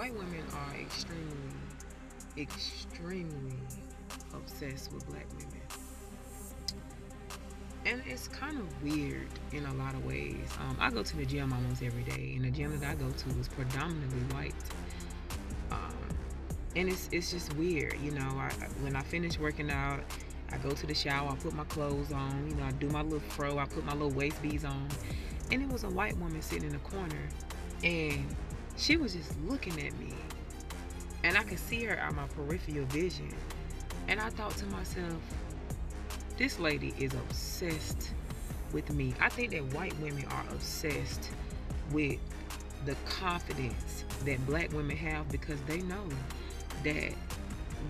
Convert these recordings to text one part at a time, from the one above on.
white women are extremely obsessed with black women. And it's kind of weird in a lot of ways. I go to the gym almost every day, and the gym that I go to is predominantly white. Um, and it's just weird, you know. When I finish working out, I go to the shower, I put my clothes on, you know, I do my little fro, I put my little waist beads on, and it was a white woman sitting in the corner, and she was just looking at me, and I could see her out my peripheral vision, and I thought to myself, this lady is obsessed with me. I think that white women are obsessed with the confidence that black women have because they know that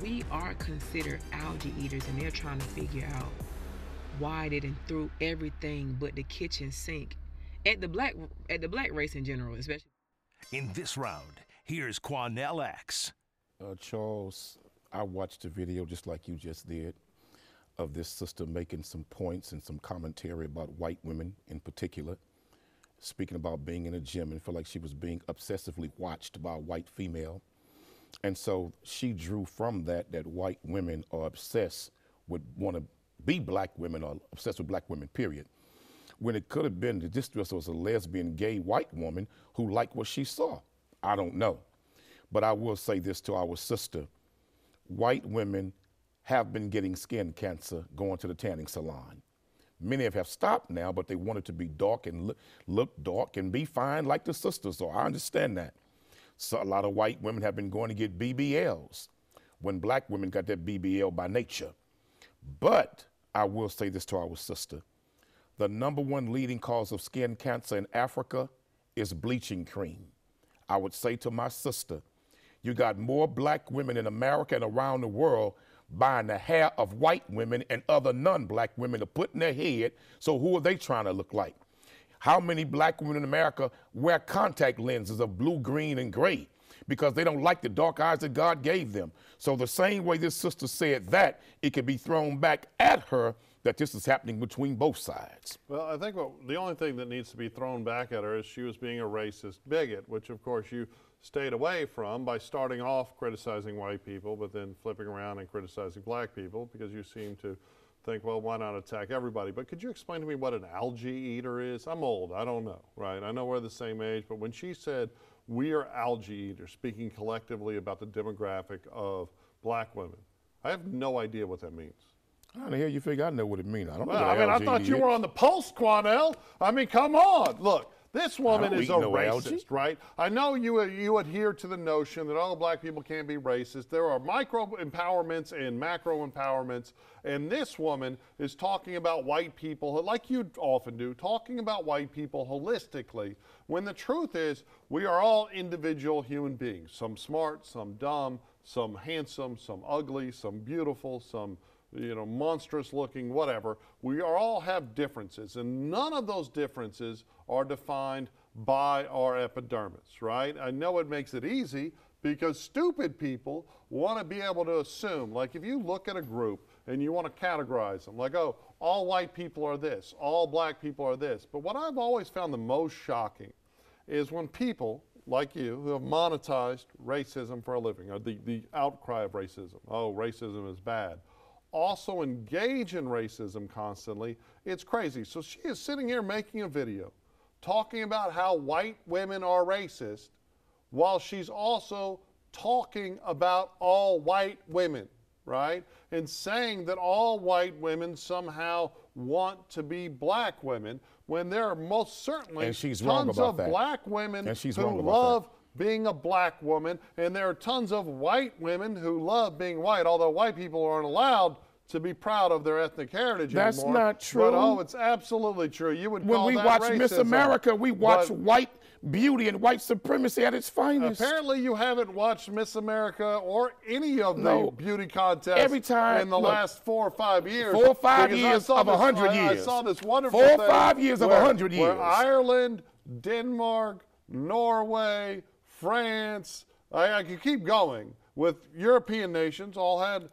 we are considered algae eaters, and they're trying to figure out why they done threw everything but the kitchen sink at the black race in general, especially. In this round, here's Quanell X. Charles, I watched the video just like you just did of this sister making some points and some commentary about white women in particular, speaking about being in a gym and felt like she was being obsessively watched by a white female. And so she drew from that white women are obsessed with, want to be black women or obsessed with black women, period. When it could have been that this was a lesbian, gay white woman who liked what she saw. I don't know. But I will say this to our sister. White women have been getting skin cancer going to the tanning salon. Many have stopped now, but they wanted to be dark and look dark and be fine like the sisters are. I understand that. So a lot of white women have been going to get BBLs when black women got that BBL by nature. But I will say this to our sister. The #1 leading cause of skin cancer in Africa is bleaching cream. I would say to my sister, you got more black women in America and around the world buying the hair of white women and other non-black women to put in their head, so who are they trying to look like? How many black women in America wear contact lenses of blue, green, and gray because they don't like the dark eyes that God gave them? So the same way this sister said that, it could be thrown back at her that this is happening between both sides. Well, I think the only thing that needs to be thrown back at her is she was being a racist bigot, which of course you stayed away from by starting off criticizing white people, but then flipping around and criticizing black people because you seem to think, well, why not attack everybody? But could you explain to me what an algae eater is? I'm old, I don't know, right? I know we're the same age, but when she said we are algae eaters, speaking collectively about the demographic of black women, I have no idea what that means. How the hell you figure I know what it means? I don't know Well, what I mean, I algae thought you is. were on the Post, Quanell. I mean, come on. Look, this woman is a racist, algae. right? I know you adhere to the notion that all black people can't be racist. There are micro empowerments and macro empowerments, and this woman is talking about white people, like you often do, talking about white people holistically, when the truth is we are all individual human beings, some smart, some dumb, some handsome, some ugly, some beautiful, some monstrous looking, whatever. We all have differences, and none of those differences are defined by our epidermis, right? I know it makes it easy because stupid people want to be able to assume, like if you look at a group and you want to categorize them, like, oh, all white people are this, all black people are this. But what I've always found the most shocking is when people like you who have monetized racism for a living, or the outcry of racism, oh, racism is bad, also engage in racism constantly. It's crazy. So she is sitting here making a video talking about how white women are racist while she's also talking about all white women, right? And saying that all white women somehow want to be black women when there are most certainly tons of black women who love being a black woman, and there are tons of white women who love being white, although white people aren't allowed to be proud of their ethnic heritage That's anymore. not true. But, oh, it's absolutely true. You would when call we that watch racism. Miss America, we watch But white beauty and white supremacy at its finest. apparently you haven't watched Miss America or any of the beauty contests Every time, in the last 4 or 5 years. 4 or 5 Because years of 100 years. I saw this wonderful 4 or thing 5 years of 100 where years. Ireland, Denmark, Norway, France, I could keep going, with European nations all had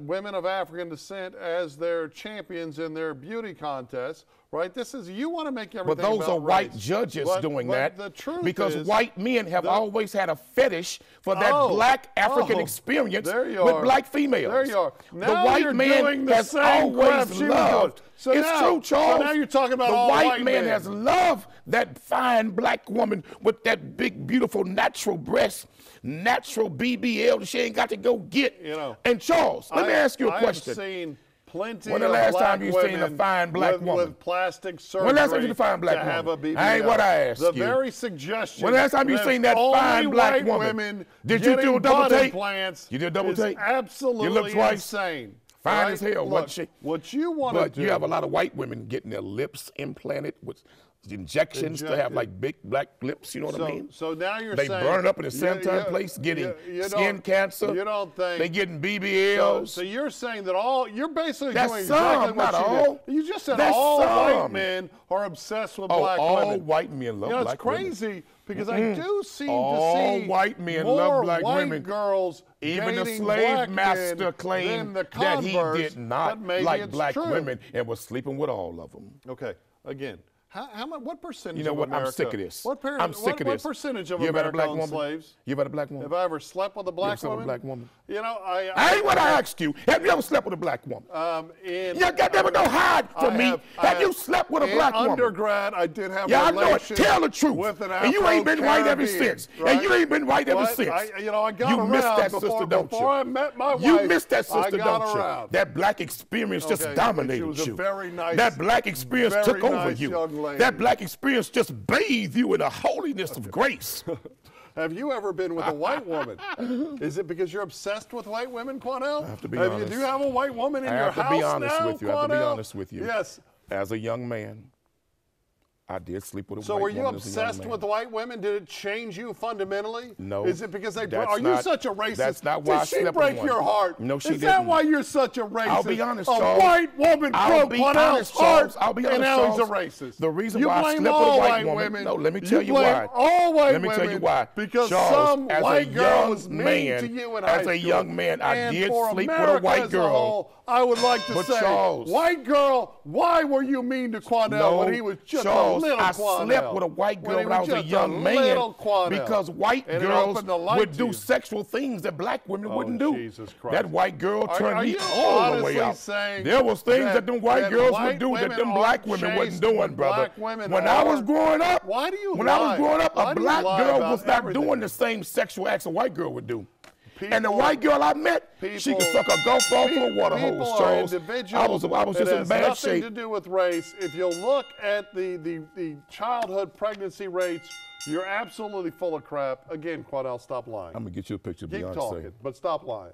women of African descent as their champions in their beauty contests, right? This is, you want to make everything But those about are white race. judges doing but that the truth because is, white men have always had a fetish for that black African experience with black females. There you are. Now the white you're man doing the has same crap always she was loved. doing. So it's now, true, Charles. So now you're talking about the all white man men. has loved that fine black woman with that big, beautiful, natural breast, natural BBL that she ain't got to go get. You know, and Charles, let me ask you a question. I've seen plenty when the of last black time you seen a fine black with, woman? with plastic surgery When the last time you seen a fine black to woman? have a BBL? I ain't what I asked the you. very suggestion. When the last time you seen that fine black woman? Did you do a double take? You did a double take? Absolutely you looked twice? insane. Fine right? as hell, Look, wasn't she? What you want to do? But you have a lot of white women getting their lips implanted with injections to have like big black lips, you know what I mean? So now you're they saying. They burn up in the sanitary place, getting skin cancer. You don't think. They getting BBLs. So you're saying that you're basically That's doing some, exactly what not you all. did. You just said That's all white some. men are obsessed with black all women. white men love black women. It's crazy because I do seem to All see white men more love black white women. girls Even the dating slave black master men claimed than the that he converse, did not but maybe like it's black true. women and was sleeping with all of them. Okay, again. What percentage You know of what? America? I'm sick of this. I'm sick of this. What percentage of you ever had a America black woman? slaves? You ever had a black woman? Have I ever slept with a black slept woman? with a black woman? You know, I ain't what I asked you. Have you ever slept with a black woman? You goddamn don't hide from me. Have you slept with a black woman? In undergrad, I did have I know it. Tell the truth. With an and you ain't been white ever Afro-Caribbean, since. right? And you ain't been white ever since. I got you around missed that before, sister, don't before you? I met my wife. You missed that sister, I got don't around. you? That black experience just Okay, dominated she was you. a very nice, that black experience very took over nice you. young lady. That black experience just bathed you in the holiness of grace. Have you ever been with a white woman? Is it because you're obsessed with white women, Quanell? I have to be honest. Do you have a white woman in your house now, I have to be honest with you. Quanell? I have to be honest with you. Yes. As a young man, I did sleep with a So white were you woman as a young obsessed man. with white women? Did it change you fundamentally? No. Is it because they That's are you not- such a racist? that's not why I Did she slept with break one. your heart? No, she Is that didn't. why you're such a racist? I'll be honest, a Charles. white woman I'll broke be Quanell's honest, heart, Charles. I'll be honest, and now he's a Charles. racist. The reason you why I blame slept with a all white woman. No, let me tell you blame why. all white Let me tell you women why. Because Charles, some as a white girl young was mean man, to you in as high a school. young man, I And did for sleep with a America white as girl. whole, I would like to But say, Charles, white girl, why were you mean to Quanell No, when he was just Charles, a little I Quanell? slept with a white girl he when I was a just young man little Quanell. because white And it girls opened the light would to do you. sexual things that black women wouldn't do. Jesus Christ. That white girl turned Are me you all the way honestly out. saying There was things that them white girls white would do that women them black aren't women wasn't chaste doing, when brother. black women When I was are? growing up, Why do you when I was lie? growing up, Why a do you black lie girl about was not everything? doing the same sexual acts a white girl would do. And the People- white girl I met, she could suck a golf ball through a water People hose, are Charles. individuals. I was It just in has bad nothing shape. to do with race. If you look at the childhood pregnancy rates, you're absolutely full of crap. Again, Quanell, stop lying. I'm gonna get you a picture of Keep Beyonce. talking, but stop lying.